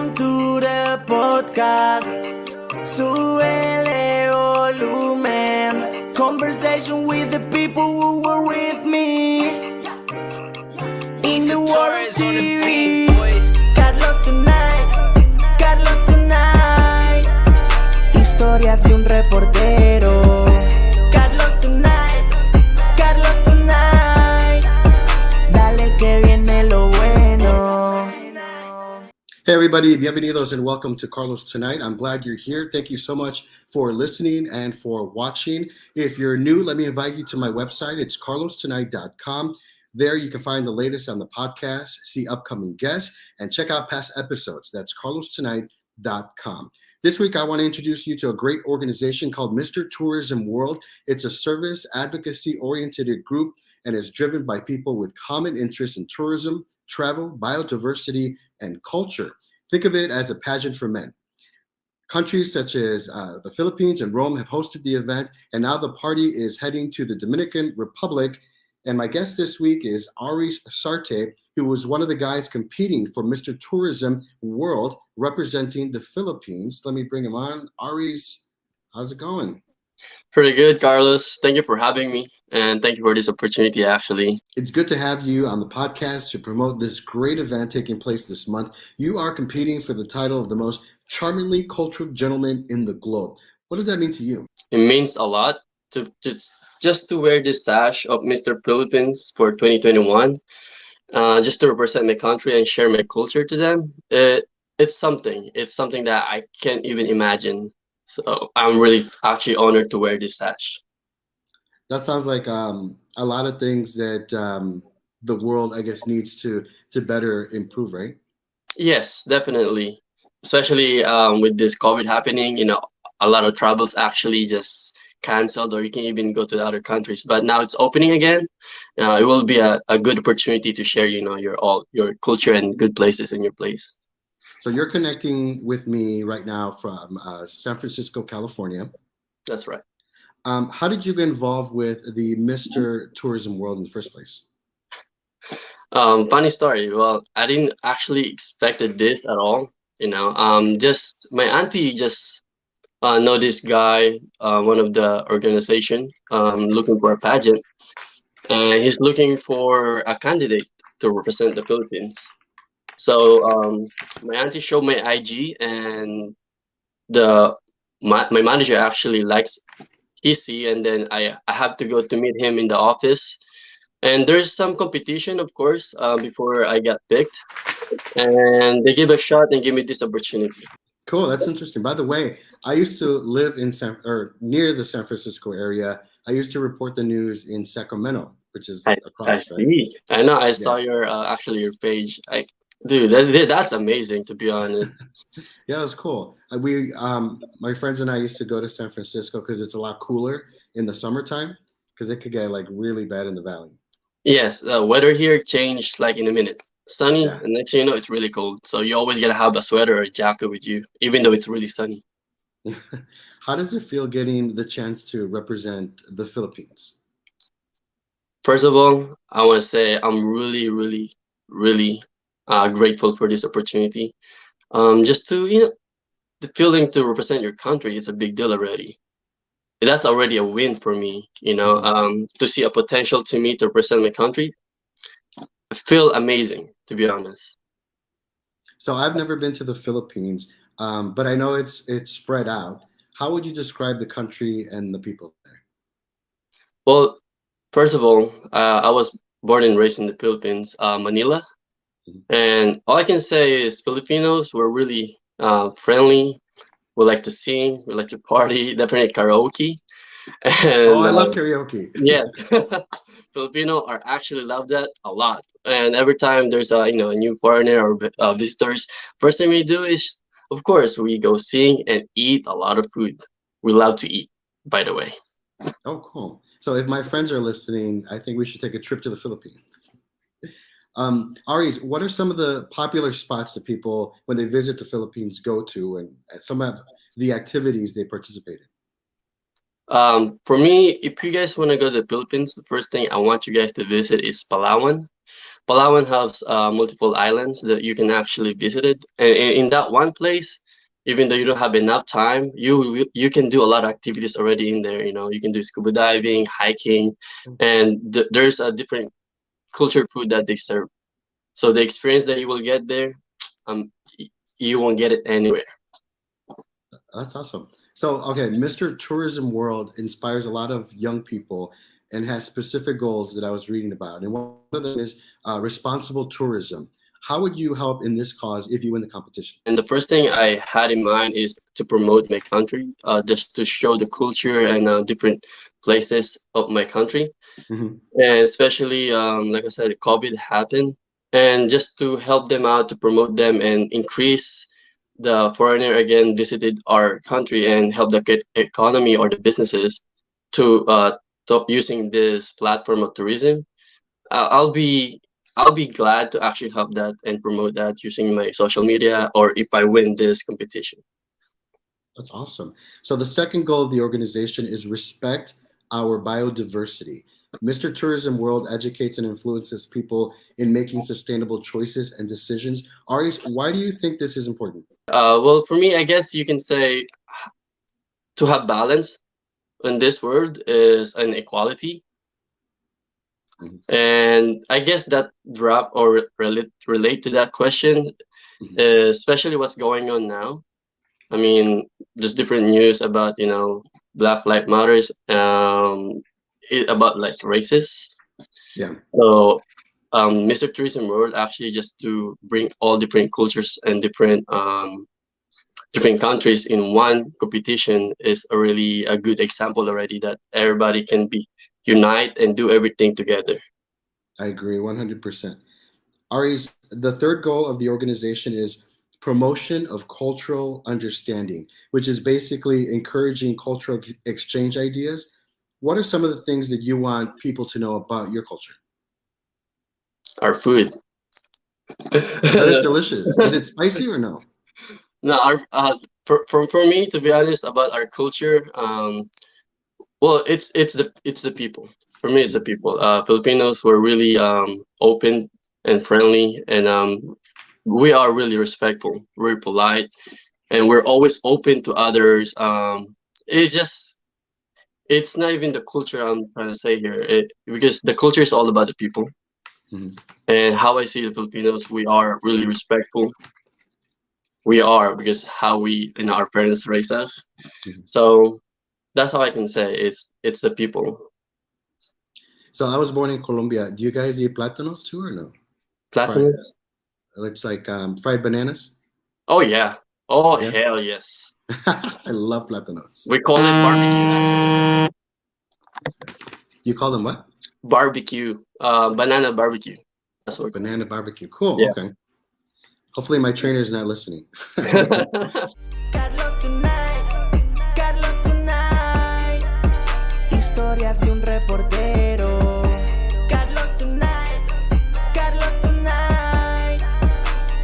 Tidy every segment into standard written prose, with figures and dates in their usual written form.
Welcome to the podcast. Súbele volumen. Conversation with the people who were with me. In the world TV. Carlos tonight. Historias de un reportero. Carlos tonight. Dale que viene lo bueno. Hey everybody, bienvenidos and welcome to Carlos Tonight. I'm glad you're here. Thank you so much for listening and for watching. If you're new, let me invite you to my website. It's carlostonight.com. There you can find the latest on the podcast, see upcoming guests, and check out past episodes. That's carlostonight.com. This week, I want to introduce you to a great organization called Mr. Tourism World. It's a service advocacy-oriented group and is driven by people with common interests in tourism, travel, biodiversity, and culture. Think of it as a pageant for men. Countries such as the Philippines and Rome have hosted the event, and now the party is heading to the Dominican Republic. And my guest this week is Aries Sarte, who was one of the guys competing for Mr. Tourism World, representing the Philippines. Let me bring him on. Aries, how's it going? Pretty good, Carlos. Thank you for having me, and thank you for this opportunity, actually. It's good to have you on the podcast to promote this great event taking place this month. You are competing for the title of the most charmingly cultured gentleman in the globe. What does that mean to you? It means a lot to just to wear this sash of Mr. Philippines for 2021, just to represent my country and share my culture to them. It's something. It's something that I can't even imagine. So I'm really actually honored to wear this sash. That sounds like a lot of things that the world, I guess, needs to better improve, right? Yes, definitely. Especially with this COVID happening, a lot of travels actually just canceled, or you can even go to the other countries. But now it's opening again. It will be a good opportunity to share, your culture and good places in your place. So you're connecting with me right now from San Francisco, California. That's right. How did you get involved with the Mr. Tourism World in the first place? Funny story. Well, I didn't actually expected this at all. Just my auntie just know this guy, one of the organization, looking for a pageant, and he's looking for a candidate to represent the Philippines. So my auntie showed my IG, and my manager actually likes EC, and then I have to go to meet him in the office. And there's some competition, of course, before I got picked, and they give a shot and give me this opportunity. Cool, that's interesting. By the way, I used to live in near the San Francisco area. I used to report the news in Sacramento, which is across. I see. I know. I saw your actually your page. Dude, that's amazing, to be honest. Yeah, it was cool. My friends and I used to go to San Francisco because it's a lot cooler in the summertime, because it could get like really bad in the valley. Yes, the weather here changed like in a minute. Sunny, Yeah. and next thing you know, it's really cold. So you always gotta have a sweater or a jacket with you, even though it's really sunny. How does it feel getting the chance to represent the Philippines? First of all, I want to say I'm really, really, really grateful for this opportunity. Just to, the feeling to represent your country is a big deal already. That's already a win for me, to see a potential to me to represent my country. I feel amazing, to be honest. So I've never been to the Philippines, but I know it's spread out. How would you describe the country and the people there? Well, first of all, I was born and raised in the Philippines, Manila. And all I can say is Filipinos were really friendly. We like to sing, we like to party, definitely karaoke. And, I love karaoke. Yes, Filipino are actually love that a lot. And every time there's a new foreigner or visitors, first thing we do is, of course, we go sing and eat a lot of food. We love to eat, by the way. Oh, cool. So if my friends are listening, I think we should take a trip to the Philippines. Aries, what are some of the popular spots that people, when they visit the Philippines, go to, and some of the activities they participate in? For me, if you guys want to go to the Philippines, the first thing I want you guys to visit is Palawan. Palawan has multiple islands that you can actually visit it, and in that one place, even though you don't have enough time, you can do a lot of activities already in there. You can do scuba diving, hiking, and there's a different culture food that they serve. So the experience that you will get there, you won't get it anywhere. That's awesome. So, okay, Mr. Tourism World inspires a lot of young people and has specific goals that I was reading about. And one of them is responsible tourism. How would you help in this cause if you win the competition? And the first thing I had in mind is to promote my country, just to show the culture and different places of my country. Mhm. And especially, like I said, COVID happened, and just to help them out, to promote them and increase the foreigner again visited our country and help the economy or the businesses to using this platform of tourism. Uh, I'll be I'll be glad to actually help that and promote that using my social media or if I win this competition. That's awesome. So the second goal of the organization is respect our biodiversity. Mr. Tourism World educates and influences people in making sustainable choices and decisions. Aries, why do you think this is important? Well, for me, I guess you can say to have balance in this world is an equality. Mhm. And I guess that drop or relate to that question, Mhm. especially what's going on now. I mean, there's different news about, Black Lives Matters, about like races. Yeah, So, Mr. Tourism World actually just to bring all different cultures and different countries in one competition is a really a good example already that everybody can be unite and do everything together. I agree 100%. Aries, the third goal of the organization is promotion of cultural understanding, which is basically encouraging cultural exchange ideas. What are some of the things that you want people to know about your culture? Our food. That is delicious. Is it spicy or no? No, for me, to be honest, about our culture, well, it's the people. For me, it's the people. Filipinos were really open and friendly, and we are really respectful, very polite, and we're always open to others. It's just it's not even the culture I'm trying to say here, because the culture is all about the people. Mhm. And how I see the Filipinos, we are really respectful. We are because how our parents raised us. Mhm. So that's how I can say it's the people. So I was born in Colombia. Do you guys eat plátanos too or no? Fried. Platinum. Looks like fried bananas. Oh yeah. Oh Yeah, hell yes. I love plátanos. We call it barbecue actually. You call them what? Barbecue. Banana barbecue. That's what we call Banana barbecue. Cool. it. Okay. Hopefully my trainer is not listening. Yeah. Carlos Tonight, Carlos Tonight, historias de un reportero. Carlos Tonight, Carlos Tonight,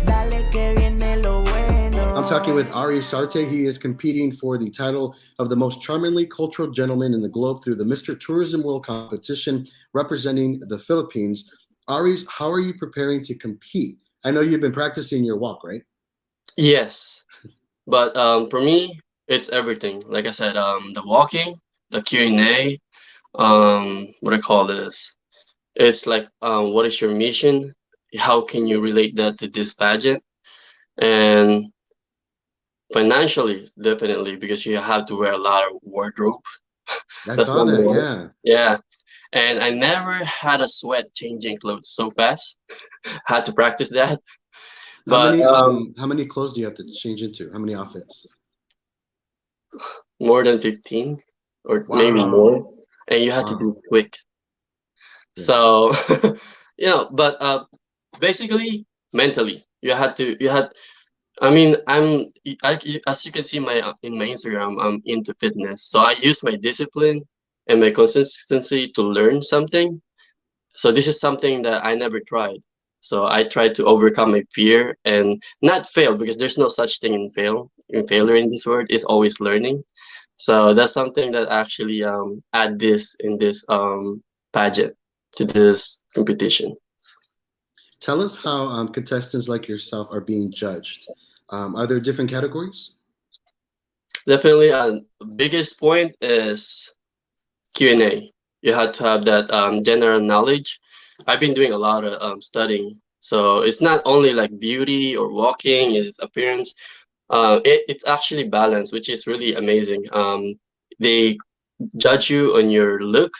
dale que viene lo bueno. I'm talking with Aries Sarte. He is competing for the title of the most charmingly cultural gentleman in the globe through the Mr. Tourism World competition representing the Philippines. Aries, how are you preparing to compete? I know you've been practicing your walk, right? Yes. But for me, it's everything. Like I said, the walking, the Q&A, what I call this. It's like, what is your mission? How can you relate that to this pageant? And financially, definitely, because you have to wear a lot of wardrobe. I That's saw one that. more. Yeah. Yeah. And I never had a sweat changing clothes so fast. Had to practice that. But How many clothes do you have to change into? How many outfits? more than 15 or maybe Wow. more. And you have to do Wow. it quick. Yeah. So, but basically, mentally, you had. I mean, as you can see in my Instagram, I'm into fitness. So I use my discipline and my consistency to learn something. So this is something that I never tried. So I tried to overcome my fear and not fail because there's no such thing in failure in this world. It's always learning. So that's something that actually add this in this pageant to this competition. Tell us how contestants like yourself are being judged. Are there different categories? Definitely, biggest point is Q&A. You had to have that general knowledge. I've been doing a lot of studying, so it's not only like beauty or walking, it's appearance. It's actually balanced, which is really amazing. They judge you on your look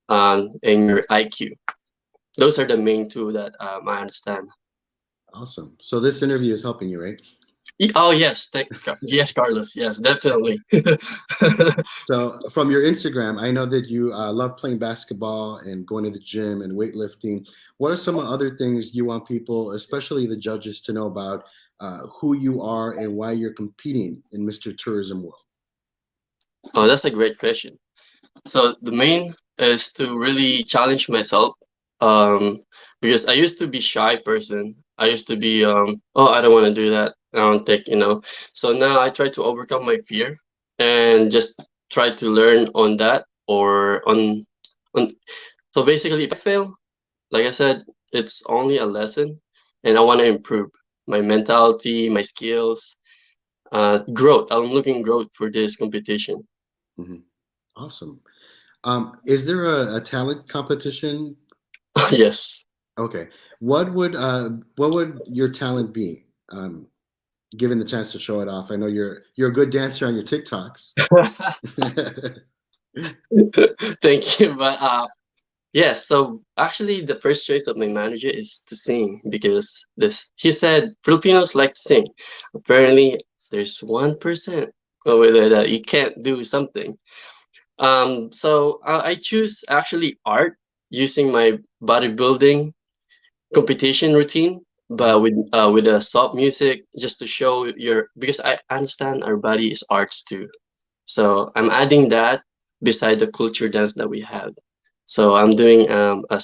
and your IQ. Those are the main two that I understand. Awesome. So this interview is helping you, right? Oh yes, yes, Carlos. Yes, definitely. So from your Instagram, I know that you love playing basketball and going to the gym and weightlifting. What are some other things you want people, especially the judges, to know about who you are and why you're competing in Mr. Tourism World? Oh, that's a great question. So the main is to really challenge myself, um, because I used to be shy person. I used to be oh, I don't want to do that. I don't think, you know. So now I try to overcome my fear and just try to learn on that or on. So basically, if I fail, like I said, it's only a lesson, and I want to improve my mentality, my skills, growth. I'm looking growth for this competition. Hmm. Awesome. Is there a talent competition? Yes. Okay. What would your talent be? Given the chance to show it off, I know you're a good dancer on your TikToks. Thank you. But yes, so actually the first choice of my manager is to sing because this he said Filipinos like to sing. Apparently there's 1% over there that you can't do something. So I choose actually art using my bodybuilding competition routine, but with a soft music just to show your because I understand our body is arts too. So I'm adding that beside the culture dance that we have. So I'm doing a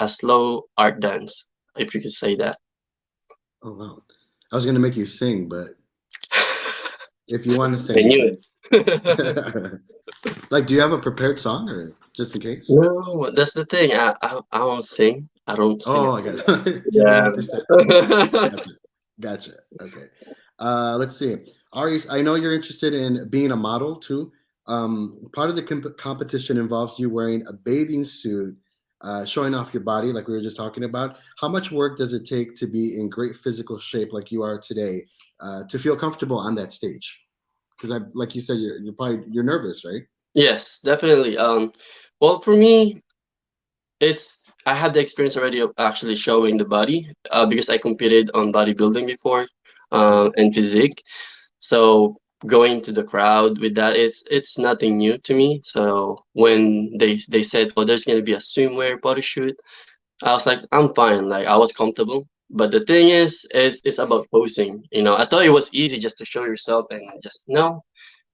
slow art dance, if you could say that. Oh wow. I was gonna make you sing, but if you want to I sing, you knew can. it. Like, do you have a prepared song, or just in case? No, that's the thing. I won't sing. I don't sing. Oh, I got it. You're the Yeah. 1%. Gotcha. Gotcha. Okay. Let's see. Aries, I know you're interested in being a model too. Part of the competition involves you wearing a bathing suit, showing off your body, like we were just talking about. How much work does it take to be in great physical shape like you are today, to feel comfortable on that stage? Because like you said, you're nervous, right? Yes, definitely. Well, for me, it's I had the experience already of actually showing the body because I competed on bodybuilding before and physique. So going to the crowd with that, it's nothing new to me. So when they said, "Oh, there's gonna be a swimwear body shoot," I was like, "I'm fine." Like I was comfortable. But the thing is, it's about posing. You know, I thought it was easy just to show yourself and just no,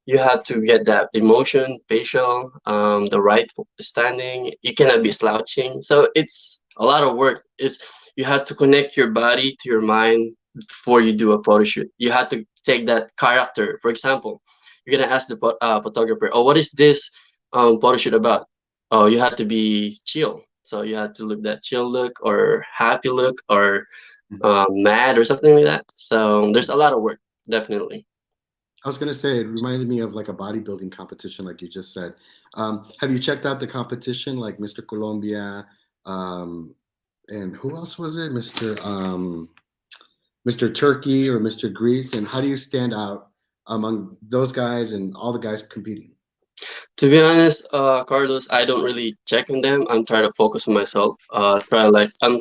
you have to get that emotion, facial, the right standing. You cannot be slouching. So it's a lot of work. Is you have to connect your body to your mind before you do a photo shoot. You have to take that character. For example, you're gonna ask the photographer, "Oh, what is this photo shoot about?" Oh, you have to be chill. So you have to look that chill look or happy look or mad or something like that. So there's a lot of work, definitely. I was gonna say it reminded me of like a bodybuilding competition, like you just said. Have you checked out the competition, like Mr. Colombia, um, and who else was it, Mr. Turkey or Mr. Greece? And how do you stand out among those guys and all the guys competing? To be honest, Carlos, I don't really check on them. I'm trying to focus on myself. I'm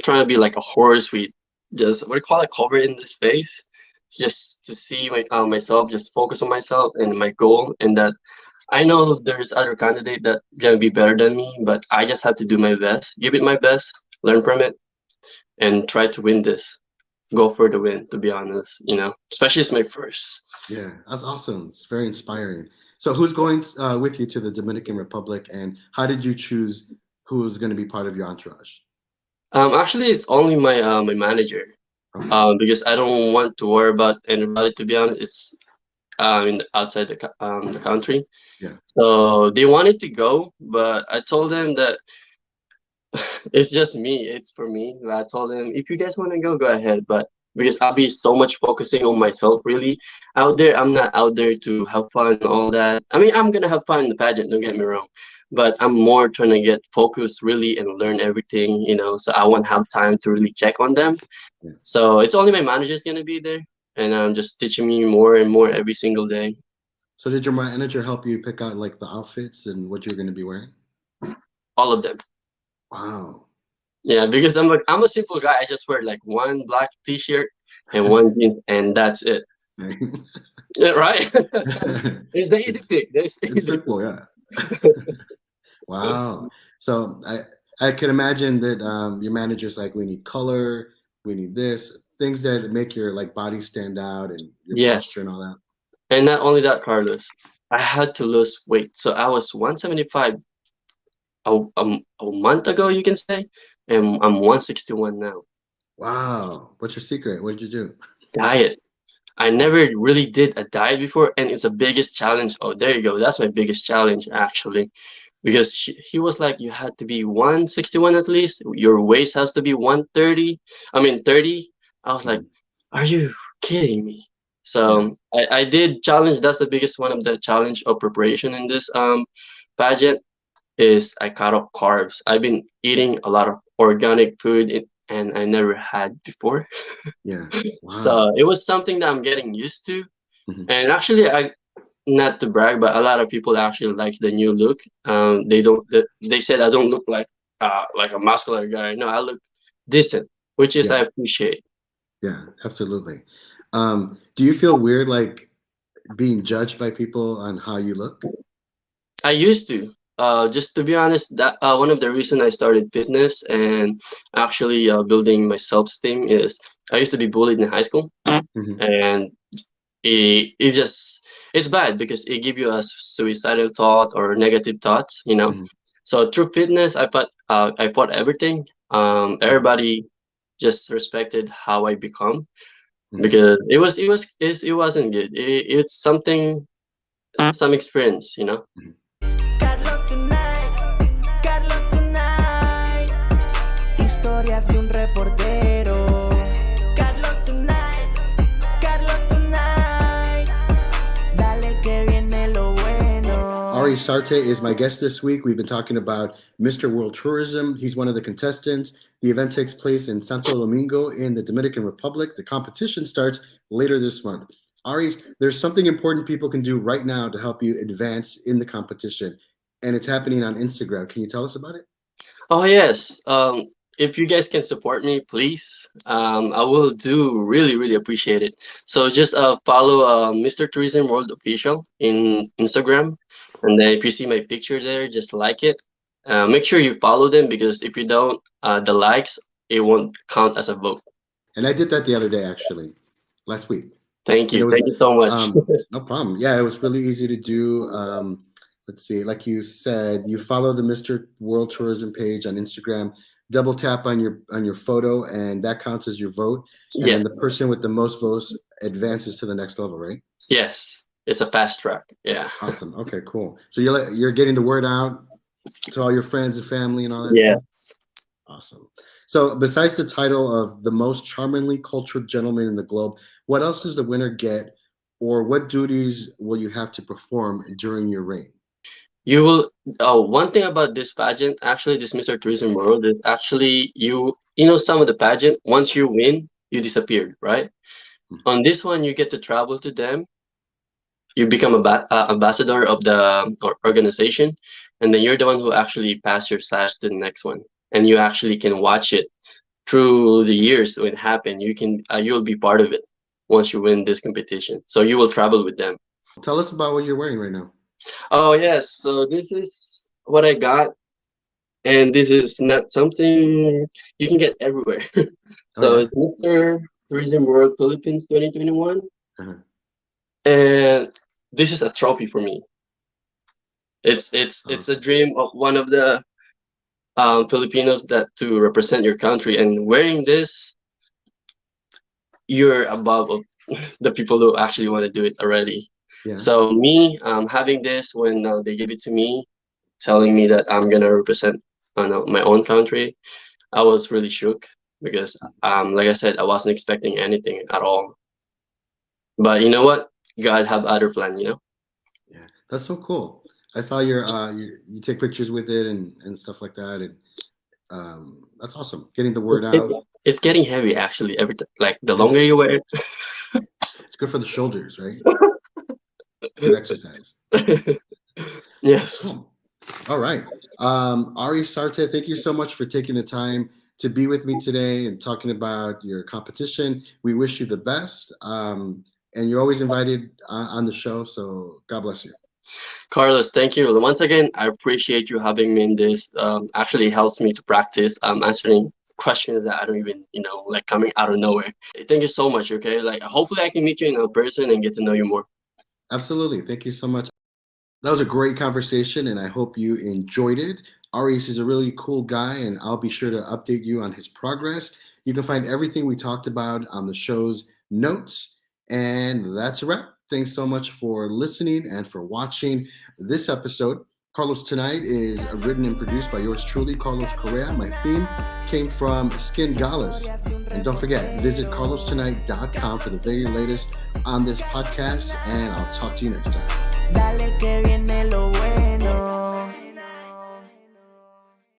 trying to be like a horse with just what do you call it, cover in the space, just to see myself, just focus on myself and my goal, and that I know there's other candidate that gonna be better than me, but I just have to do my best, give it my best, learn from it, and try to win this. Go for the win. To be honest, especially it's my first. Yeah, that's awesome. It's very inspiring. So, who's going with you to the Dominican Republic, and how did you choose who was going to be part of your entourage? Actually, it's only my manager. Okay. Because I don't want to worry about anybody. To be honest, it's outside the country. Yeah. So they wanted to go, but I told them that It's just me. It's for me. I told them, if you guys want to go, go ahead. But because I'll be so much focusing on myself, really out there, I'm not out there to have fun and all that. I mean, I'm gonna have fun in the pageant. Don't get me wrong, but I'm more trying to get focused really and learn everything. So I won't have time to really check on them. Yeah. So it's only my manager's gonna be there, and just teaching me more and more every single day. So did your manager help you pick out like the outfits and what you're going to be wearing? All of them. Wow. Yeah, because I'm a simple guy. I just wear like one black T-shirt and one jeans, and that's it. Yeah, right? It's the easy it's pick. That's it's easy. simple, yeah. Wow. So I can imagine that your manager's like, we need color, we need this, things that make your like body stand out and your Yes, posture and all that. and not only that, Carlos, I had to lose weight. So I was 175 a month ago, you can say, and I'm 161 now. Wow. What's your secret? What did you do? Diet. I never really did a diet before, and it's the biggest challenge. Oh, there you go. That's my biggest challenge, actually, because he was like, you had to be 161 at least. Your waist has to be 130. I mean, 30. I was like, Mhm. are you kidding me? Yeah. So I did challenge. That's the biggest one of the challenge of preparation in this pageant is I cut off carbs. I've been eating a lot of organic food, and I never had before. Yeah. Wow. So it was something that I'm getting used to. Mhm. And actually, I not to brag, but a lot of people actually like the new look. They don't. They said I don't look like a muscular guy. No, I look decent, which is Yeah. I appreciate. Yeah. Absolutely. Do you feel weird like being judged by people on how you look? I used to. Just to be honest, that one of the reason I started fitness and actually building my self-esteem is I used to be bullied in high school, Hmm. and it just it's bad because it give you a suicidal thought or negative thoughts. Hmm. So through fitness, I fought everything. Everybody just respected how I become Hmm. because it wasn't good. It's something, some experience. Carlos Tonight, Carlos Tonight. Historias de un reportero. Carlos Tonight, Carlos Tonight. Dale que viene lo bueno. Aries Sarte is my guest this week. We've been talking about Mr. World Tourism. He's one of the contestants. The event takes place in Santo Domingo in the Dominican Republic. The competition starts later this month. Aries, there's something important people can do right now to help you advance in the competition, and it's happening on Instagram. Can you tell us about it? Oh yes. If you guys can support me, please, I will do really, really appreciate it. So just follow Mr. Tourism World Official in Instagram, and then if you see my picture there, just like it. Make sure you follow them because if you don't, the likes it won't count as a vote. And I did that the other day, actually, last week. Thank And it you, was thank you so much. no problem. Yeah, it was really easy to do. Let's see, like you said, you follow the Mr. World Tourism page on Instagram, double tap on your photo, and that counts as your vote. And then Yes, the person with the most votes advances to the next level, right? yes, it's a fast track. Yeah. Awesome. Okay, cool. So you're getting the word out to all your friends and family and all that stuff. Yes. Awesome. So, besides the title of the most charmingly cultured gentleman in the globe, what else does the winner get, or what duties will you have to perform during your reign? You will. Oh, one thing about this pageant, actually, this Mr. Tourism World is actually you know some of the pageant. Once you win, you disappeared, right? Hmm. On this one, you get to travel to them. You become a ambassador of the organization, and then you're the one who actually pass your slash to the next one, and you actually can watch it through the years when it happened. You'll be part of it once you win this competition. So you will travel with them. Tell us about what you're wearing right now. Oh yes, so this is what I got. And this is not something you can get everywhere. Oh So yeah. it's Mr. Tourism World Philippines 2021, Uh-huh. and this is a trophy for me. It's a Awesome. dream of one of the Filipinos that to represent your country, and wearing this, you're above of the people who actually want to do it already. Yeah. So me having this when they give it to me, telling me that I'm gonna represent. my own country, I was really shook because, like I said, I wasn't expecting anything at all. But you know what? God have other plan, you know. Yeah, that's so cool. I saw you take pictures with it and stuff like that, and that's awesome. Getting the word It, out. it's getting heavy actually. Like the It's longer you wear it's good for the shoulders, right? Good exercise. it. Yes. Cool. All right. Aries Sarte, thank you so much for taking the time to be with me today and talking about your competition. We wish you the best. And you're always invited on the show. So God bless you. Carlos, thank you. Once again, I appreciate you having me in this. Actually helps me to practice answering questions that I don't even, like coming out of nowhere. Thank you so much, okay? Like hopefully I can meet you in person and get to know you more. Absolutely. Thank you so much. That was a great conversation, and I hope you enjoyed it. Aries is a really cool guy, and I'll be sure to update you on his progress. You can find everything we talked about on the show's notes. And that's a wrap. Thanks so much for listening and for watching this episode. Carlos Tonight is written and produced by yours truly, Carlos Correa. My theme came from Sken, Galis. And don't forget, visit carlostonight.com for the very latest on this podcast, and I'll talk to you next time. Dale que viene lo bueno.